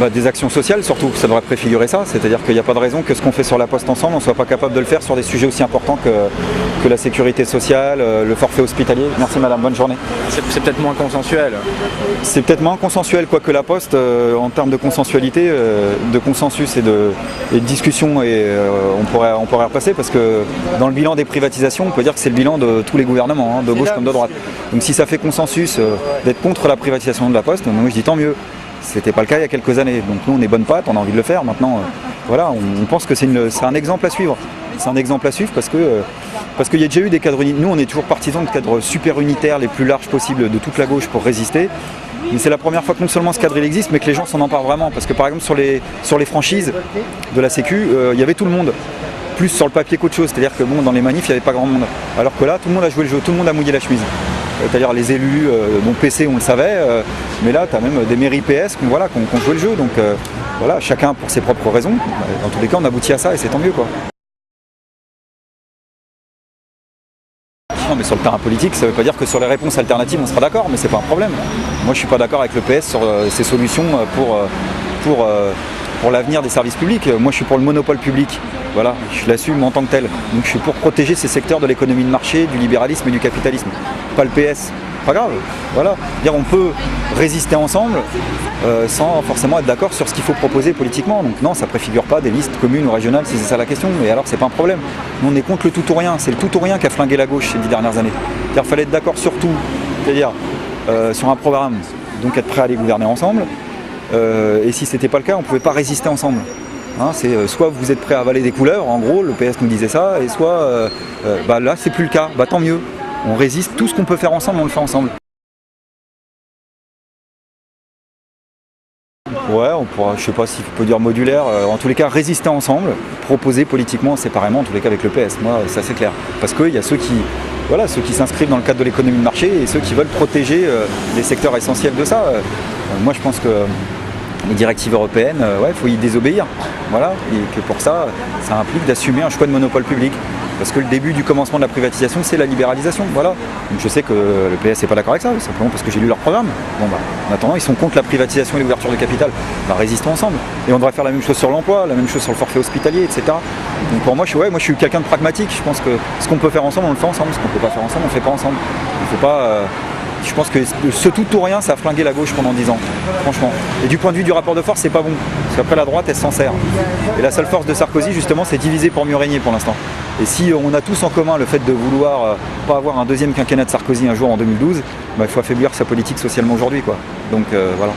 Des actions sociales surtout, ça devrait préfigurer ça, c'est-à-dire qu'il n'y a pas de raison que ce qu'on fait sur la Poste ensemble, on ne soit pas capable de le faire sur des sujets aussi importants que la sécurité sociale, le forfait hospitalier. Merci madame, bonne journée. C'est peut-être moins consensuel. C'est peut-être moins consensuel, quoique la Poste, en termes de consensualité, de consensus et de discussion, on pourrait repasser, parce que dans le bilan des privatisations, on peut dire que c'est le bilan de tous les gouvernements, hein, de gauche comme de droite. Donc si ça fait consensus d'être contre la privatisation de la Poste, moi je dis tant mieux. C'était pas le cas il y a quelques années, donc nous on est bonne patte, on a envie de le faire. Maintenant, voilà, on pense que c'est un exemple à suivre. C'est un exemple à suivre parce qu'il y a déjà eu des cadres unitaires. Nous on est toujours partisans de cadres super unitaires les plus larges possibles de toute la gauche pour résister. Mais c'est la première fois que non seulement ce cadre il existe, mais que les gens s'en emparent vraiment. Parce que par exemple sur les franchises de la Sécu, il y avait tout le monde. Plus sur le papier qu'autre chose, c'est-à-dire que bon, dans les manifs il n'y avait pas grand monde. Alors que là tout le monde a joué le jeu, tout le monde a mouillé la chemise. C'est-à-dire les élus, bon PC on le savait, mais là tu as même des mairies PS qui ont joué le jeu, donc voilà, chacun pour ses propres raisons. Dans tous les cas on aboutit à ça et c'est tant mieux quoi. Non mais sur le terrain politique, ça ne veut pas dire que sur les réponses alternatives on sera d'accord, mais c'est pas un problème. Moi je suis pas d'accord avec le PS sur ces solutions pour l'avenir des services publics. Moi je suis pour le monopole public. Voilà, je l'assume en tant que tel. Donc je suis pour protéger ces secteurs de l'économie de marché, du libéralisme et du capitalisme. Pas le PS. Pas grave. Voilà. Dire on peut résister ensemble sans forcément être d'accord sur ce qu'il faut proposer politiquement. Donc non, ça préfigure pas des listes communes ou régionales si c'est ça la question. Et alors c'est pas un problème. Nous on est contre le tout ou rien. C'est le tout ou rien qui a flingué la gauche ces 10 dernières années. Il fallait être d'accord sur tout. C'est-à-dire sur un programme, donc être prêt à aller gouverner ensemble. Et si c'était pas le cas, on pouvait pas résister ensemble. Hein, c'est soit vous êtes prêt à avaler des couleurs, en gros, le PS nous disait ça, et soit là c'est plus le cas, tant mieux. On résiste, tout ce qu'on peut faire ensemble, on le fait ensemble. Ouais, on pourra, je sais pas si on peut dire modulaire, en tous les cas résister ensemble, proposer politiquement séparément, en tous les cas avec le PS, moi ça c'est clair. Parce qu'il y a ceux qui s'inscrivent dans le cadre de l'économie de marché et ceux qui veulent protéger les secteurs essentiels de ça. Moi je pense que les directives européennes, il faut y désobéir. Voilà, et que pour ça, ça implique d'assumer un choix de monopole public. Parce que le début du commencement de la privatisation, c'est la libéralisation. Voilà. Donc je sais que le PS n'est pas d'accord avec ça, simplement parce que j'ai lu leur programme. En attendant, ils sont contre la privatisation et l'ouverture de capital. Résistons ensemble. Et on devrait faire la même chose sur l'emploi, la même chose sur le forfait hospitalier, etc. Donc pour moi, je suis quelqu'un de pragmatique. Je pense que ce qu'on peut faire ensemble, on le fait ensemble. Ce qu'on ne peut pas faire ensemble, on ne le fait pas ensemble. Il faut pas. Je pense que ce tout ou rien, ça a flingué la gauche pendant 10 ans, franchement. Et du point de vue du rapport de force, c'est pas bon. Parce qu'après la droite, elle s'en sert. Et la seule force de Sarkozy, justement, c'est diviser pour mieux régner pour l'instant. Et si on a tous en commun le fait de vouloir pas avoir un deuxième quinquennat de Sarkozy un jour en 2012, il faut affaiblir sa politique socialement aujourd'hui, quoi. Donc voilà.